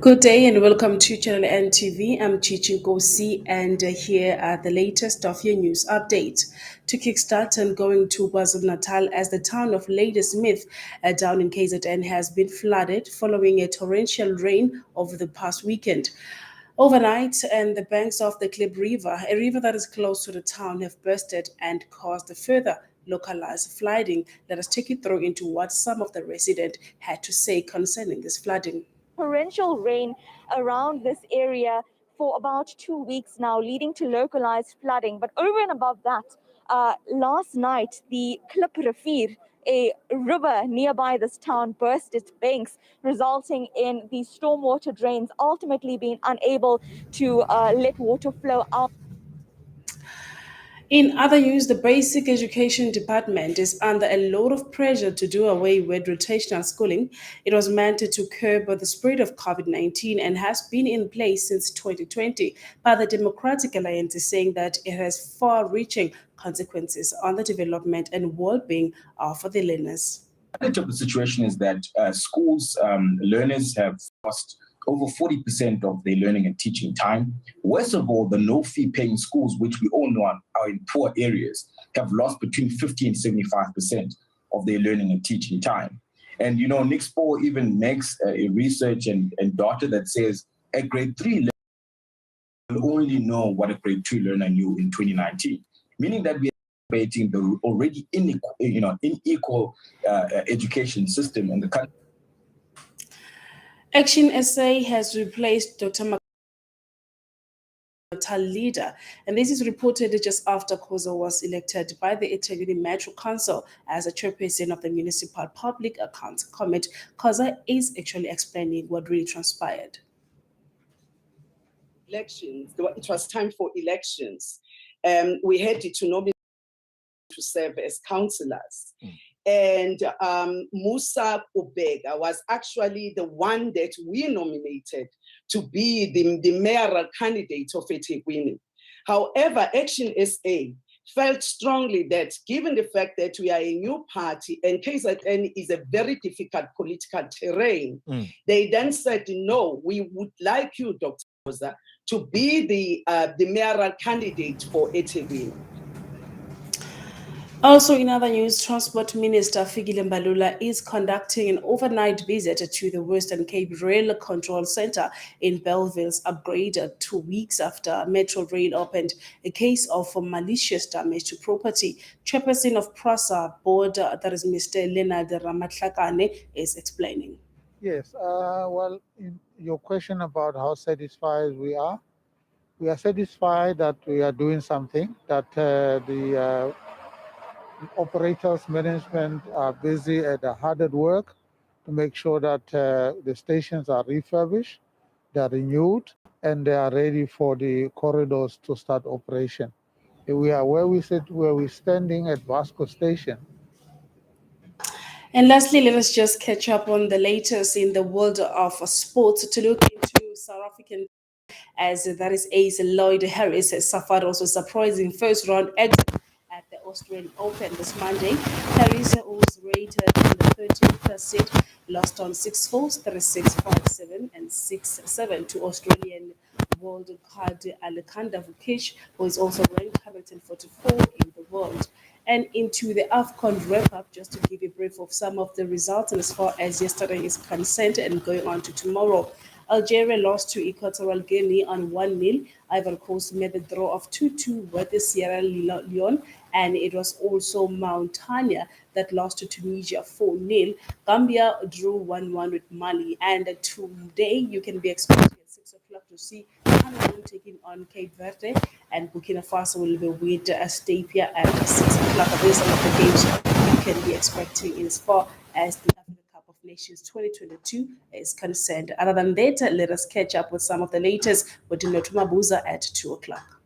Good day and welcome to Channel NTV. I'm Makhosi and here are the latest of your news updates. To kickstart and going to KwaZulu-Natal as the town of Ladysmith down in KZN has been flooded following a torrential rain over the past weekend. Overnight, and the banks of the Klip River, a river that is close to the town, have bursted and caused further localized flooding. Let us take you through into what some of the residents had to say concerning this flooding. Torrential rain around this area for about 2 weeks now, leading to localized flooding. But over and above that, last night, the Klip River, a river nearby this town, burst its banks, resulting in the stormwater drains ultimately being unable to let water flow out. In other news, the Basic Education Department is under a lot of pressure to do away with rotational schooling. It was meant to curb the spread of COVID-19 and has been in place since 2020. But the Democratic Alliance is saying that it has far-reaching consequences on the development and well-being of the learners. The advantage of the situation is that schools, learners have lost over 40% of their learning and teaching time. Worst of all, the no-fee paying schools, which we all know are in poor areas, have lost between 50 and 75% of their learning and teaching time. And, you know, NIXPO even makes a research and data that says a grade 3 learner will only know what a grade 2 learner knew in 2019, meaning that we debating the already unequal education system in the country. Action SA has replaced Dr. Leader, and this is reported just after Khoza was elected by the eThekwini Metro Council as a chairperson of the Municipal Public Accounts Committee. Khoza is actually explaining what really transpired. Elections, it was time for elections. We had to nominate to serve as councillors. And Musa Ubega was actually the one that we nominated to be the mayoral candidate of eThekwini. However, Action SA felt strongly that given the fact that we are a new party and KZN is a very difficult political terrain, they then said, no, we would like you, Dr. Khoza, to be the mayoral candidate for eThekwini. Also, in other news, Transport Minister Fikile Mbalula is conducting an overnight visit to the Western Cape Rail Control Center in Belleville's upgrade 2 weeks after Metro Rail opened a case of malicious damage to property. Chairperson of PRASA board, that is Mr. Leonard Ramatlakane, is explaining. Yes, well, in your question about how satisfied we are satisfied that we are doing something, that the operators management are busy at the hard work to make sure that the stations are refurbished, they are renewed, and they are ready for the corridors to start operation. We are where we're standing at Vasco Station. And lastly, let us just catch up on the latest in the world of sports to look into South African, as that is Ace Lloyd Harris has suffered also surprising first round exit at the Australian Open this Monday. Harris, who was rated in the 13th seed, lost on 6-4, 3-6, 5-7, and 6-7 to Australian world card Alexander Vukic, who is also ranked 144 in the world. And into the AFCON wrap-up, just to give a brief of some of the results as far as yesterday is concerned and going on to tomorrow. Algeria lost to Equatorial Guinea on 1-0. Ivory Coast made the draw of 2-2 with the Sierra Leone, and it was also Mauritania that lost to Tunisia 4-0. Gambia drew 1-1 with Mali, and today you can be expecting at 6 o'clock to see Cameroon taking on Cape Verde, and Burkina Faso will be with Stapia at 6 o'clock. These are the games you can be expecting in as far as the African Cup of Nations 2022 is concerned. Other than that, let us catch up with some of the latest with Dino Tumabuza at 2 o'clock.